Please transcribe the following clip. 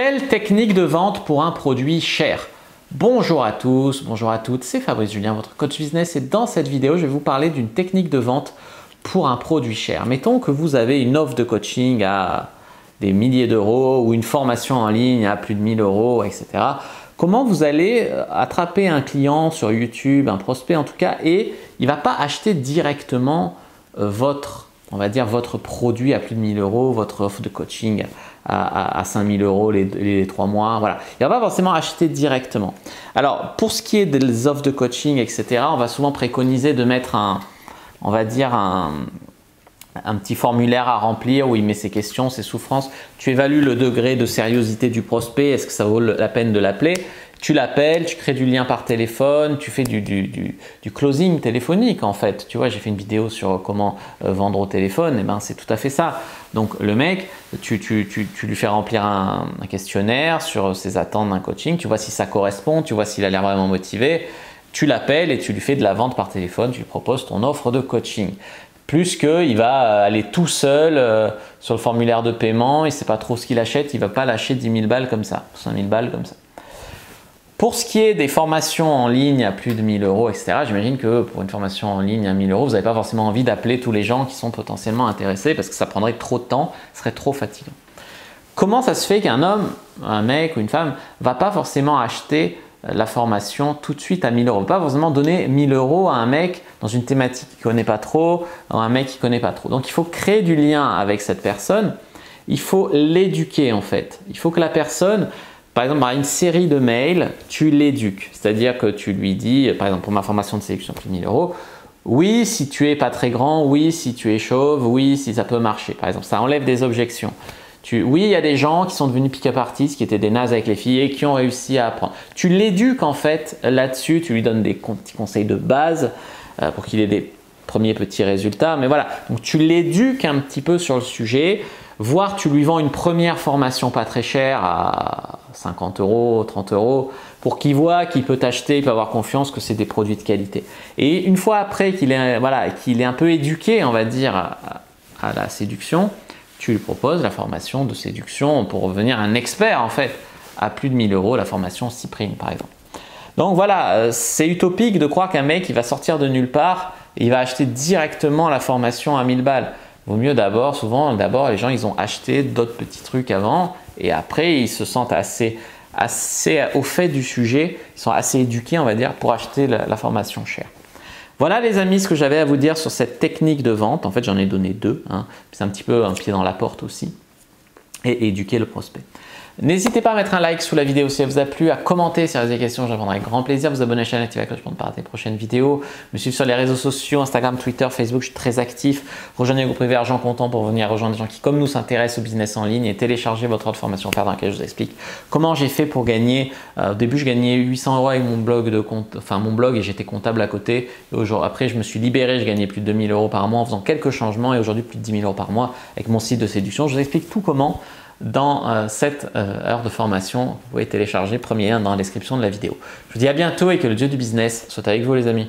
Quelle technique de vente pour un produit cher? Bonjour à tous, bonjour à toutes, c'est Fabrice Julien, votre coach business, et dans cette vidéo, je vais vous parler d'une technique de vente pour un produit cher. Mettons que vous avez une offre de coaching à des milliers d'euros ou une formation en ligne à plus de 1000 euros, etc. Comment vous allez attraper un client sur YouTube, un prospect en tout cas, et il ne va pas acheter directement on va dire votre produit à plus de 1000 euros, votre offre de coaching à 5000 euros les 3 mois. Voilà. Il ne va pas forcément acheter directement. Alors, pour ce qui est des offres de coaching, etc., on va souvent préconiser de mettre on va dire un petit formulaire à remplir où il met ses questions, ses souffrances. Tu évalues le degré de sérieuxité du prospect. Est-ce que ça vaut la peine de l'appeler? Tu l'appelles, tu crées du lien par téléphone, tu fais du closing téléphonique en fait. Tu vois, j'ai fait une vidéo sur comment vendre au téléphone, et ben c'est tout à fait ça. Donc le mec, tu lui fais remplir un questionnaire sur ses attentes d'un coaching, tu vois si ça correspond, tu vois s'il a l'air vraiment motivé. Tu l'appelles et tu lui fais de la vente par téléphone, tu lui proposes ton offre de coaching. Plus qu'il va aller tout seul sur le formulaire de paiement, il ne sait pas trop ce qu'il achète, il ne va pas lâcher 10 000 balles comme ça, 5 000 balles comme ça. Pour ce qui est des formations en ligne à plus de 1000 euros, etc., j'imagine que pour une formation en ligne à 1000 euros, vous n'avez pas forcément envie d'appeler tous les gens qui sont potentiellement intéressés parce que ça prendrait trop de temps, ce serait trop fatigant. Comment ça se fait qu'un homme, un mec ou une femme ne va pas forcément acheter la formation tout de suite à 1000 euros? Pas forcément donner 1000 euros à un mec dans une thématique qu'il ne connaît pas trop, à un mec qui ne connaît pas trop. Donc il faut créer du lien avec cette personne, il faut l'éduquer en fait. Il faut que la personne, par exemple, par une série de mails, tu l'éduques. C'est-à-dire que tu lui dis, par exemple pour ma formation de séduction plus de 1000 euros, oui si tu es pas très grand, oui si tu es chauve, oui si ça peut marcher. Par exemple, ça enlève des objections. Oui, il y a des gens qui sont devenus pick-up artists, qui étaient des nazes avec les filles et qui ont réussi à apprendre. Tu l'éduques en fait là-dessus, tu lui donnes des petits conseils de base pour qu'il ait des premiers petits résultats. Mais voilà, donc tu l'éduques un petit peu sur le sujet, voire tu lui vends une première formation pas très chère à 50 euros, 30 euros, pour qu'il voit qu'il peut t'acheter, il peut avoir confiance que c'est des produits de qualité. Et une fois après qu'il est un peu éduqué, on va dire, à la séduction, tu lui proposes la formation de séduction pour devenir un expert en fait à plus de 1000 euros, la formation Cyprine par exemple. Donc voilà, c'est utopique de croire qu'un mec il va sortir de nulle part et il va acheter directement la formation à 1000 balles. Vaut mieux souvent les gens ils ont acheté d'autres petits trucs avant et après ils se sentent assez au fait du sujet, ils sont assez éduqués on va dire pour acheter la formation chère. Voilà les amis ce que j'avais à vous dire sur cette technique de vente. En fait j'en ai donné deux, c'est un petit peu un pied dans la porte aussi, et éduquer le prospect. N'hésitez pas à mettre un like sous la vidéo si elle vous a plu, à commenter si vous avez des questions, je répondrai avec grand plaisir, vous abonner à la chaîne, activer la cloche pour ne pas rater les prochaines vidéos, me suivre sur les réseaux sociaux, Instagram, Twitter, Facebook, je suis très actif, rejoignez le groupe privé Argent Comptant pour venir rejoindre des gens qui comme nous s'intéressent au business en ligne et télécharger votre offre de formation offerte dans laquelle je vous explique comment j'ai fait pour gagner. Au début je gagnais 800 euros avec mon blog et j'étais comptable à côté. Après je me suis libéré, je gagnais plus de 2000 euros par mois en faisant quelques changements et aujourd'hui plus de 10 000 euros par mois avec mon site de séduction. Je vous explique tout comment dans cette heure de formation. Vous pouvez télécharger, premier lien dans la description de la vidéo. Je vous dis à bientôt et que le dieu du business soit avec vous les amis.